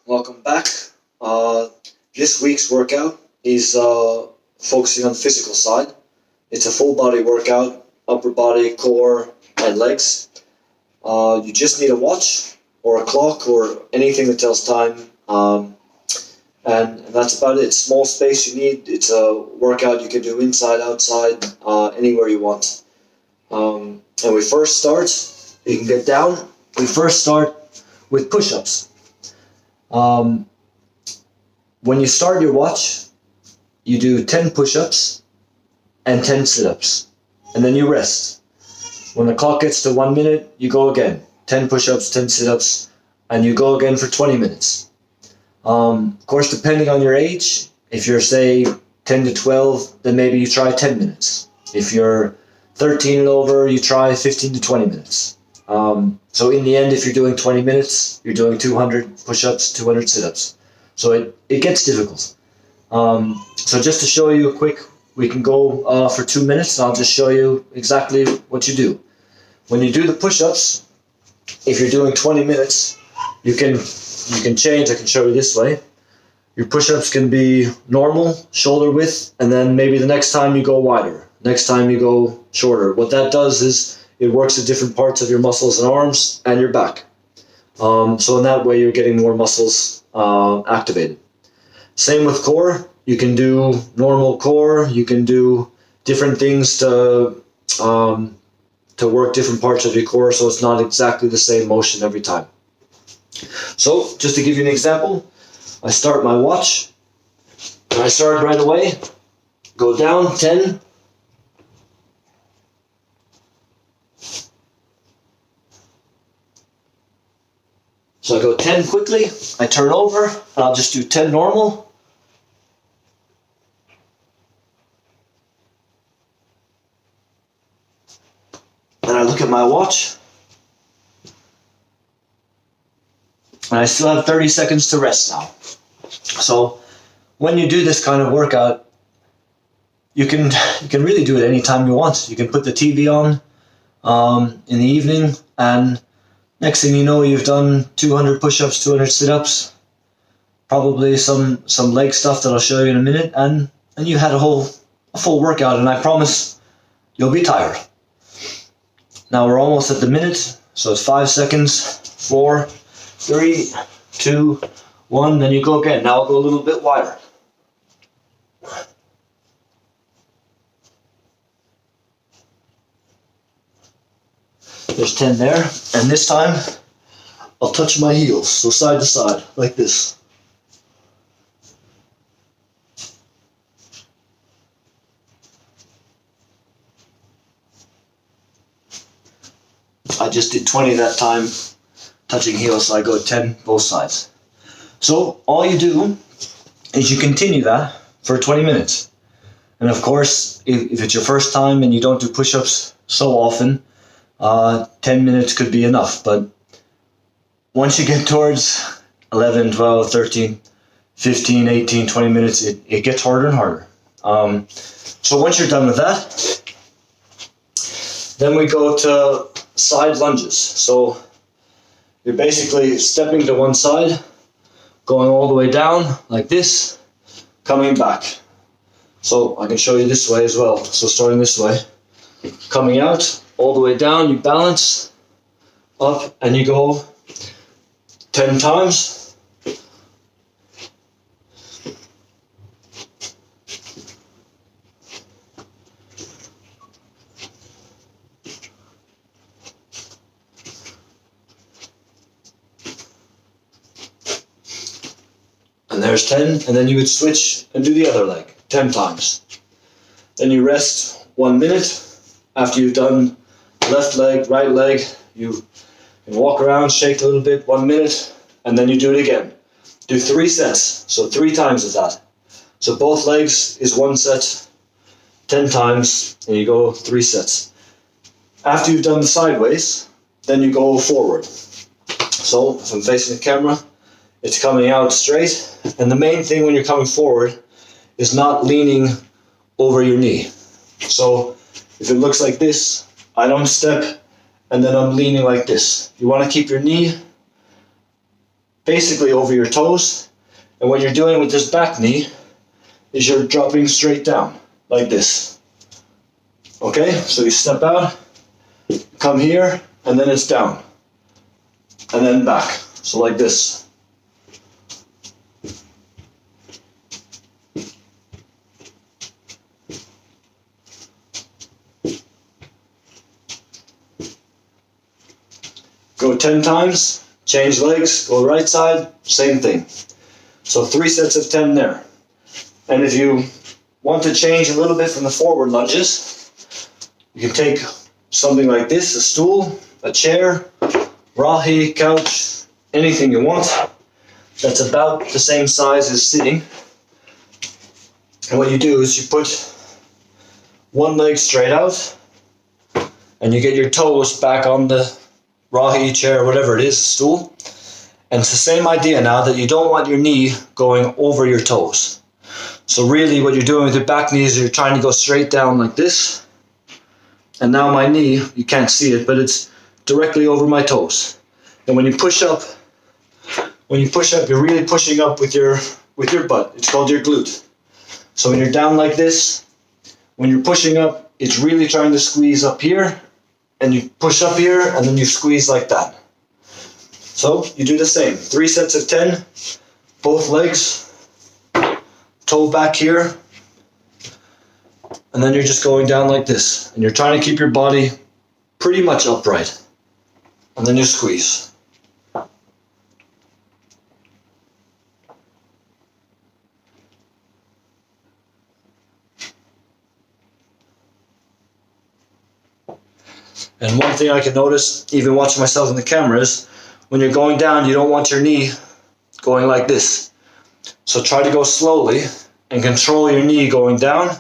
welcome back. This week's workout is focusing on the physical side. It's a full body workout, upper body, core, and legs. You just need a watch or a clock or anything that tells time, and that's about it. Small space you need. It's a workout you can do inside, outside, anywhere you want. And we first start, you can get down, we first start with push-ups. When you start your watch, you do 10 push-ups and 10 sit-ups, and then you rest. When the clock gets to 1 minute, you go again. 10 push-ups, 10 sit-ups, and you go again for 20 minutes. Of course, depending on your age, if you're, say, 10 to 12, then maybe you try 10 minutes. If you're 13 and over, you try 15 to 20 minutes. So in the end, if you're doing 20 minutes, you're doing 200 push-ups, 200 sit-ups. So it gets difficult. So just to show you a quick, we can go for 2 minutes, and I'll just show you exactly what you do. When you do the push-ups, if you're doing 20 minutes, you can change. I can show you this way. Your push-ups can be normal, shoulder width, and then maybe the next time you go wider. Next time you go shorter. What that does is it works at different parts of your muscles and arms and your back. So in that way, you're getting more muscles activated. Same with core. You can do normal core. You can do different things to work different parts of your core, so it's not exactly the same motion every time. So just to give you an example, I start my watch, and I start right away. Go down 10. So I go 10 quickly, I turn over, and I'll just do 10 normal. Then I look at my watch, and I still have 30 seconds to rest now. So when you do this kind of workout, you can really do it anytime you want. You can put the TV on in the evening, and next thing you know, you've done 200 push-ups, 200 sit-ups, probably some leg stuff that I'll show you in a minute, and you had a full workout, and I promise you'll be tired. Now we're almost at the minute, so it's 5 seconds, 4, 3, 2, 1, then you go again. Now I'll go a little bit wider. There's 10 there, and this time I'll touch my heels, so side to side, like this. I just did 20 that time, touching heels, so I go 10 both sides. So all you do is you continue that for 20 minutes. And of course, if it's your first time and you don't do push-ups so often, 10 minutes could be enough, but once you get towards 11, 12, 13, 15, 18, 20 minutes, it gets harder and harder. So once you're done with that, then we go to side lunges. So you're basically stepping to one side, going all the way down like this, coming back. So I can show you this way as well. So starting this way, coming out, all the way down, you balance, up, and you go 10 times. And there's 10, and then you would switch and do the other leg 10 times. Then you rest 1 minute. After you've done left leg, right leg, you can walk around, shake a little bit, 1 minute, and then you do it again. Do 3 sets, so 3 times of that. So both legs is 1 set, 10 times, and you go 3 sets. After you've done the sideways, then you go forward. So if I'm facing the camera, it's coming out straight, and the main thing when you're coming forward is not leaning over your knee. So if it looks like this, I don't step and then I'm leaning like this. You want to keep your knee basically over your toes. And what you're doing with this back knee is you're dropping straight down like this. Okay, so you step out, come here, and then it's down. And then back. So like this. Go 10 times, change legs, go right side, same thing. So 3 sets of 10 there. And if you want to change a little bit from the forward lunges, you can take something like this, a stool, a chair, rahi, couch, anything you want. That's about the same size as sitting. And what you do is you put one leg straight out and you get your toes back on the rahi, chair, whatever it is, stool. And it's the same idea now that you don't want your knee going over your toes. So really what you're doing with your back knee is you're trying to go straight down like this. And now my knee, you can't see it, but it's directly over my toes. And when you push up, you're really pushing up with your butt. It's called your glute. So when you're down like this, when you're pushing up, it's really trying to squeeze up here, and you push up here, and then you squeeze like that. So you do the same. 3 sets of 10, both legs, toe back here, and then you're just going down like this. And you're trying to keep your body pretty much upright. And then you squeeze. And one thing I can notice, even watching myself in the camera, is when you're going down, you don't want your knee going like this. So try to go slowly and control your knee going down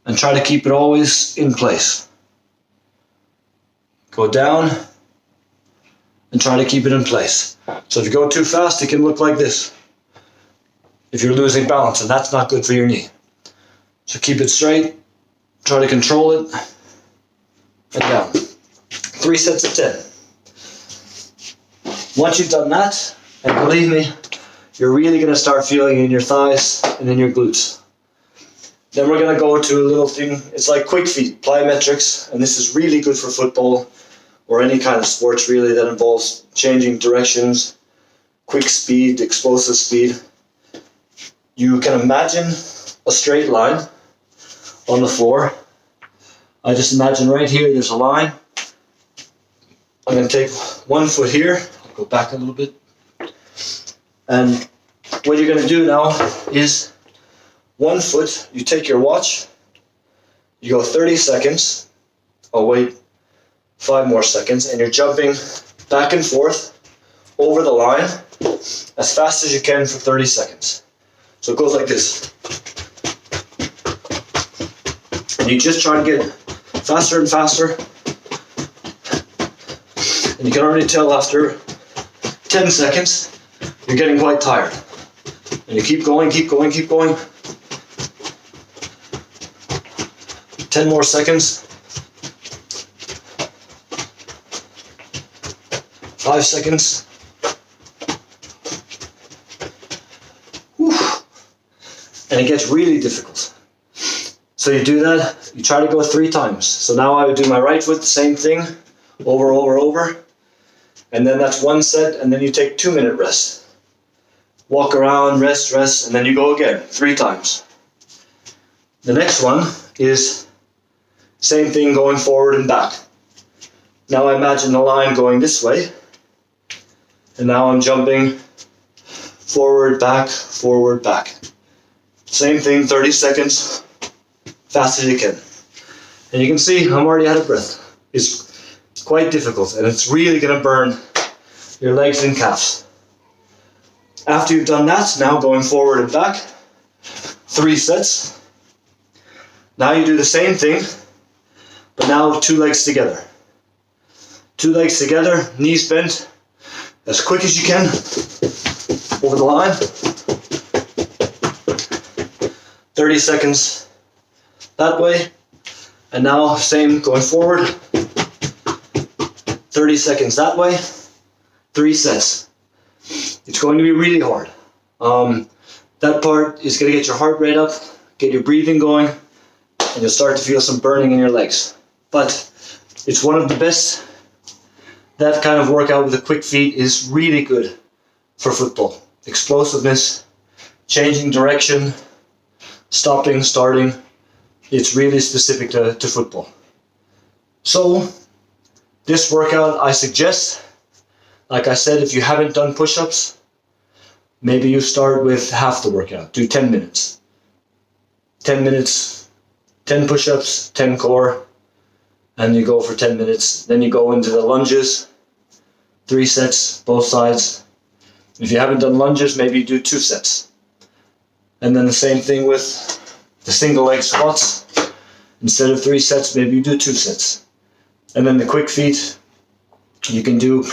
and try to keep it always in place. Go down and try to keep it in place. So if you go too fast, it can look like this. If you're losing balance, and that's not good for your knee. So keep it straight, try to control it, and down. 3 sets of 10. Once you've done that, and believe me, you're really going to start feeling it in your thighs and in your glutes. Then we're going to go to a little thing, it's like quick feet, plyometrics, and this is really good for football or any kind of sports really that involves changing directions, quick speed, explosive speed. You can imagine a straight line on the floor. I just imagine right here there's a line. I'm going to take one foot here, I'll go back a little bit. And what you're going to do now is 1 foot, you take your watch, you go 30 seconds, oh wait, 5 more seconds, and you're jumping back and forth over the line as fast as you can for 30 seconds. So it goes like this. And you just try to get faster and faster. And you can already tell after 10 seconds, you're getting quite tired. And you keep going, keep going, keep going. 10 more seconds. 5 seconds. Whew. And it gets really difficult. So you do that, you try to go 3 times. So now I would do my right foot, the same thing, over, over, over. And then that's 1 set, and then you take 2-minute rest. Walk around, rest, rest, and then you go again, 3 times. The next one is same thing going forward and back. Now I imagine the line going this way, and now I'm jumping forward, back, forward, back. Same thing, 30 seconds, fast as you can. And you can see I'm already out of breath. It's quite difficult, and it's really going to burn your legs and calves. After you've done that, now going forward and back, 3 sets. Now you do the same thing, but now 2 legs together. 2 legs together, knees bent, as quick as you can, over the line. 30 seconds that way, and now same going forward. 30 seconds that way, 3 sets. It's going to be really hard. That part is going to get your heart rate up, get your breathing going, and you'll start to feel some burning in your legs. But it's one of the best. That kind of workout with the quick feet is really good for football. Explosiveness, changing direction, stopping, starting. It's really specific to football. So this workout I suggest, like I said, if you haven't done push-ups, maybe you start with half the workout. Do 10 minutes. 10 minutes, 10 push-ups, 10 core, and you go for 10 minutes. Then you go into the lunges, 3 sets, both sides. If you haven't done lunges, maybe you do 2 sets. And then the same thing with the single leg squats. Instead of 3 sets, maybe you do 2 sets. And then the quick feet, you can do,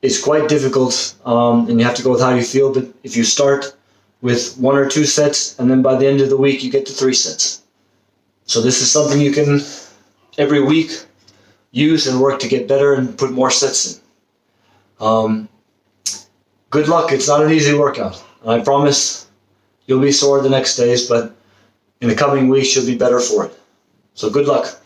it's quite difficult, and you have to go with how you feel, but if you start with 1 or 2 sets, and then by the end of the week, you get to 3 sets. So this is something you can, every week, use and work to get better and put more sets in. Good luck. It's not an easy workout. I promise you'll be sore the next days, but in the coming weeks, you'll be better for it. So good luck.